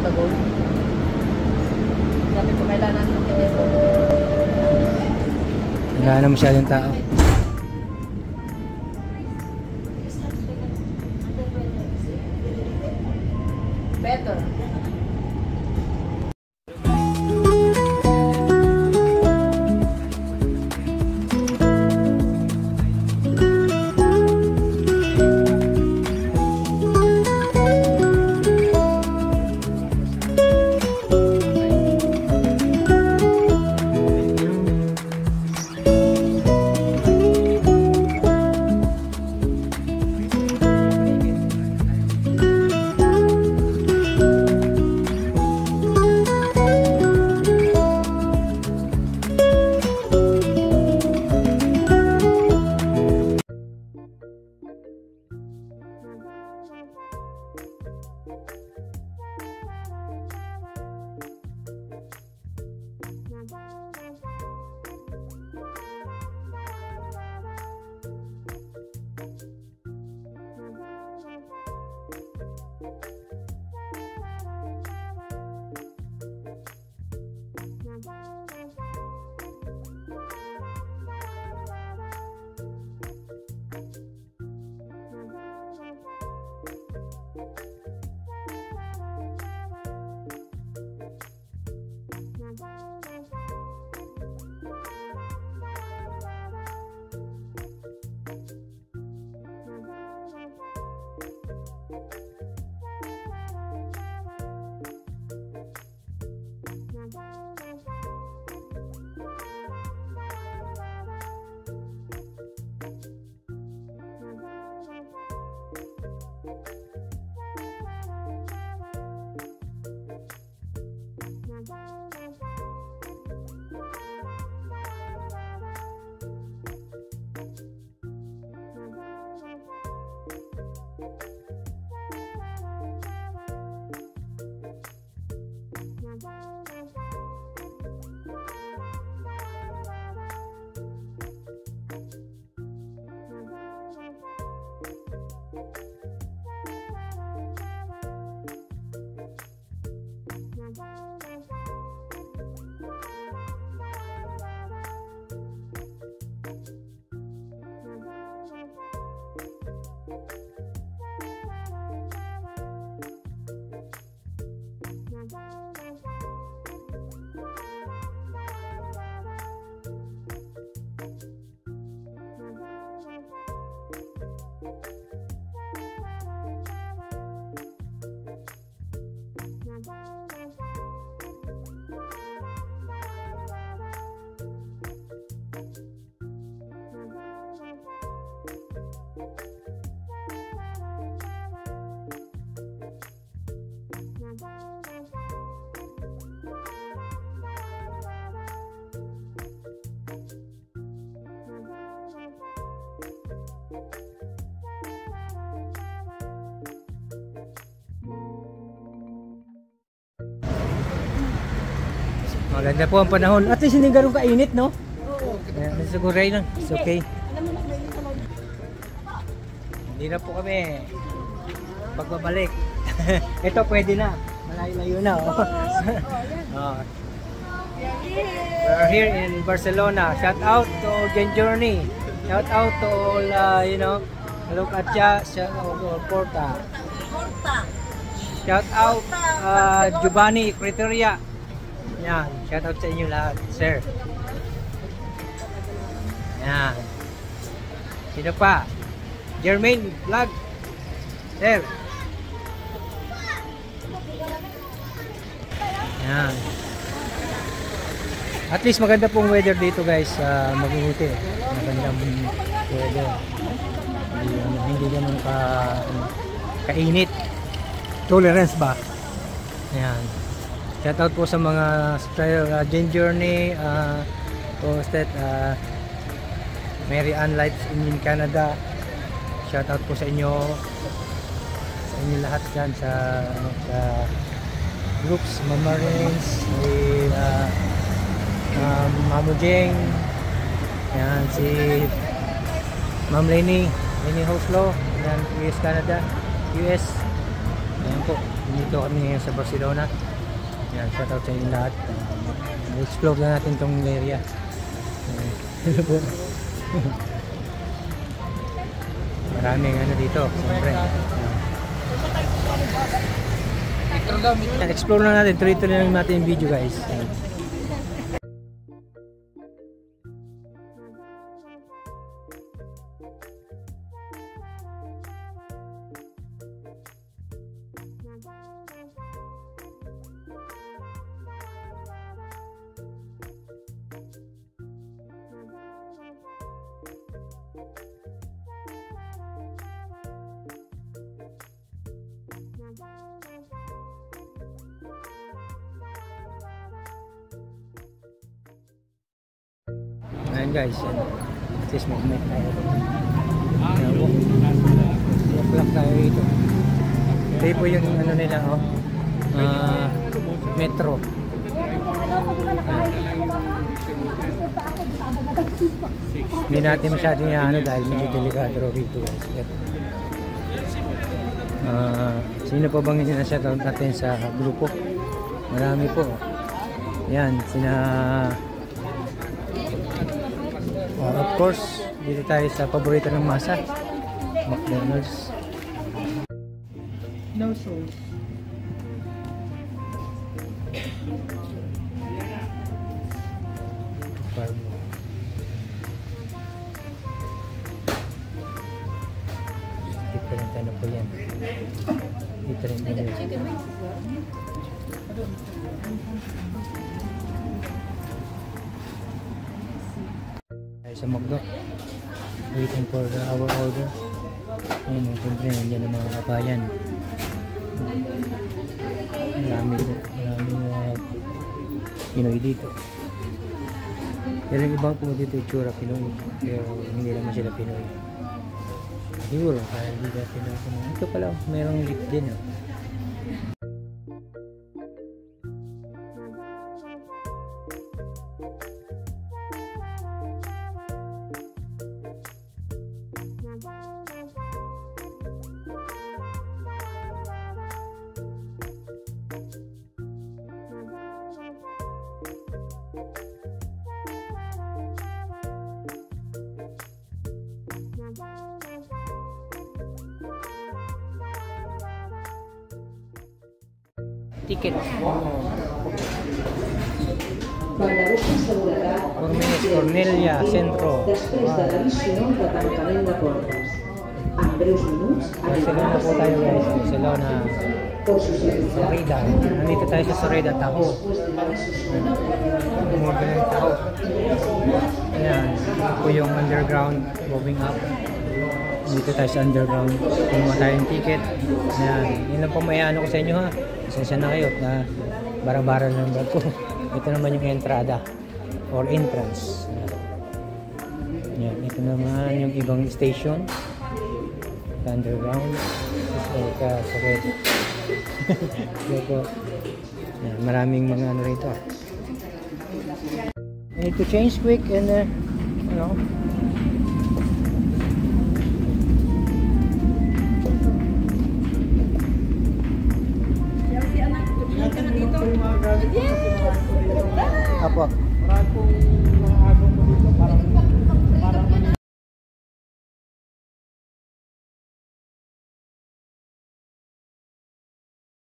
Tagol. Sabi ko kailangan natin dito. Wala na masyadong tao. Better. Maganda po ang panahon. At least hindi ganun kainit, no? Oo. Nasuguray lang. It's okay. Hindi na po kami pagbabalik. Ito pwede na. Malayo-layo na. Oh. Oh. We're here in Barcelona. Shout out to Gen Journey. Shout out to all, you know, Lucatya, Porta. Shout out Giovanni Criteria. Yan, shout out sa inyo lahat, sir. Yan. Sino pa? Jermaine Vlog. Sir. Yan. At least maganda pong weather dito, guys. Mabuti. Magandang weather. Hindi ganun kainit. Tolerance ba? Yan. Shout out po sa mga Gen Journey, posted, Mary Ann Lights in Canada. Shout out po sa inyo lahat dyan sa groups, Mama Rins, si Mamo Jeng, yan, si Ma'am Lenny Hoslo, yan, US Canada, US. Ayan po, Dito kami ngayon sa Barcelona. Yan, shoutout sa inyo lahat. Explore na natin tong area. Ano po? Maraming ano dito, siyempre. Explore na natin, tuloy-tuloy lang natin yung video guys. Ayan guys, sis mag-met tayo. Walk tayo dito. Ito po yung ano nila, oh, metro. Hindi natin masyadong ano dahil medyo delikado rito guys. Sino pa bang sinashoutout natin sa grupo? Marami po. Yan, of course, dito tayo sa paborito ng masa, McDonald's. No sauce. Different ano po yan. Different ano yan. Sa McDo, waiting for our order. Ayun, siyempre nandiyan ang mga kabayan. Marami Pinoy dito. Pero yung ibang po dito itsura Pinoy, pero hindi naman sila Pinoy. Siguro kaya hindi na Pinoy. Ito pala, mayroong lift din. Ticket. Cornelia, Centro. Barcelona po tayo guys. Barcelona. Sorrida. Nandito tayo sa Sorrida, Tahoe. Umorder ng Tahoe. Ayan. Ito po yung underground moving up. Dito tayo sa underground. Kumuha tayo ng ticket. Ayan. Yun lang po may ano ko sa inyo ha. Pasensya na kayo na bara-bara ng vlog ko. Ito naman yung entrada or entrance. Yan, ito naman yung ibang station. Underground. Sa red. Yan, maraming mga ano rito. I need to change quick and you know,